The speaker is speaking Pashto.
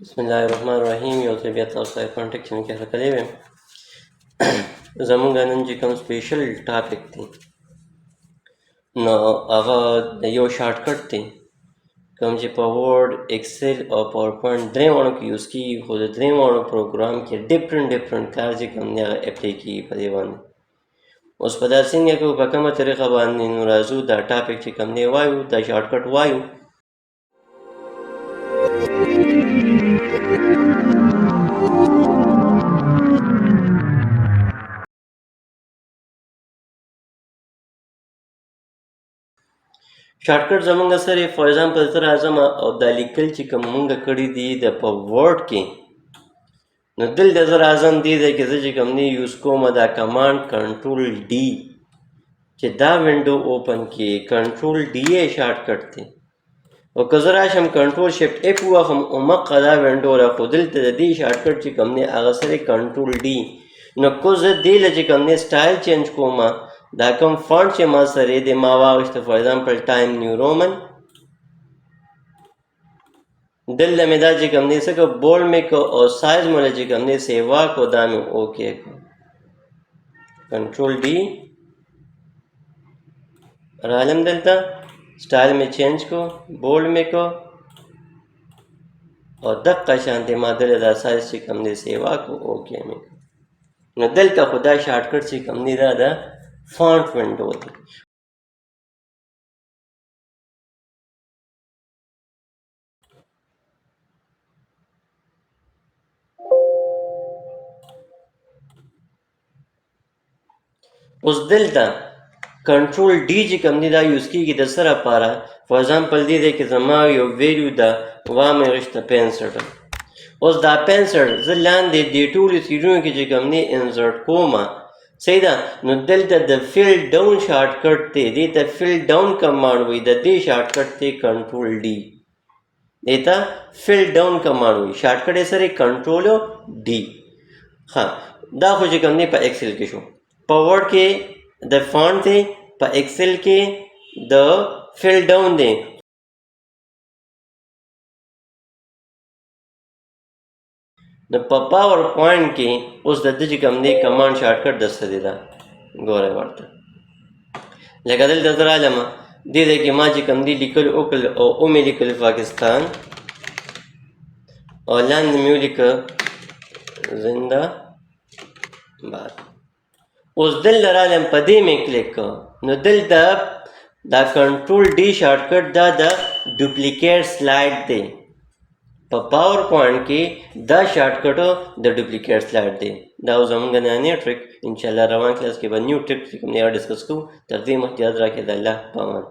بسم الله الرحمن الرحیم. یو ځل بیا تاسو ته کانټیکټ کې راغلی ویم. زمونږ نن چې کوم سپیشل ټاپک دی نو هغه د یو شارټ کټ دی کوم چې په ورډ، ایکسل او پاور پوینټ درې واړو کې یوز کېږي، خو د درې واړو پروګرام کې ډفرنټ کار چې کوم دی هغه اپلای کېږي په دې باندې. اوس په دا څنګه کوو، په کومه طریقه باندې نو راځو دا ټاپک چې کوم دی وایو، دا شارټ کټ وایو. شارټکټ زمونږ سره فار ایگزامپل زه راځم او دا لیکل چې کوم مونږ کړي دي د په ورډ کې، نو دلته زه راځم دې ځای کې زه چې کوم دی یوز کوم دا کمانډ کنټرول ډي چې دا وینډو اوپن کړي. کنټرول ډي یې شارټکټ دی، او که زه راشم کنټرول شفټ اف ووهم اومقه دا وینډو راخو دلته د دې شارټکټ چې کوم دی هغه سره کنټرول ډي. نو کو زه دې له چې کوم دی سټایل چینج کوم، دا کوم فونټ چې ما سره دی ما واغوسته فار ایگزامپل ټایم نیو رومن، دلته مې دا چې کوم دی څه کو بولډ مې کو او سایز مې چې کوم دی سیوا کو، دا مې اوکې کو. کنټرول ډي رالم دلته سټایل مې چینج کو، بولډ مې کو او دقه شانتې ما دلته دا سایز چې کوم دی سیوا کو، اوکې مې کو. نو دلته خو دا شارټکټ چې کوم دی دا د فونټ وینډو دی. اوس دلته کنټرول ډي چې کوم دی دا یوز کېږي د څه لپاره؟ فار ایگزامپل دې ځای کې زما یو ویلیو ده وا مې غوښته 65. اوس دا 65 زه لاندې دې ټولو سیټونو کې چې کوم دی انسرټ کوم، صحیح ده. نو دلته د فیل ډاون شارټکټ دی، دې ته فیل ډاون کمانډ وایي، د دې شارټکټ دی کنټرول ډي، دې ته فیل ډاون کمانډ وایي. شارټکټ یې سره کنټرول ډي. ها دا خو چې کوم دی په ایکسل کې شو، په ورډ کې د فونټ دی، په ایکسل کې د فیل ډاون دی. نو په پاور پوینټ کې اوس د دې چې کوم دی کمانډ شارټکټ د څه دی دا ګوره ورته لکه دلته زه رالم دې ځای کې ما چې کوم دی لیکل وکړل او مې لیکل پاکستان او لاندې مې ولیکه زنده باد. اوس دلته رالم په دې مې کلیک کړ، نو دلته دا کنټرول ډي شارټکټ دا د ډوپلیکیټ سلایډ دی. په پاور پوینټ کې دا شارټکټ د ډوپلیکیټ سلایډ دی. دا زموږ نانی ټریک انشاءالله روان کلاس کې به نیو ټریک کوم نه ډسکس کوو. تر دې مخکې یاد راکړئ د الله په امان.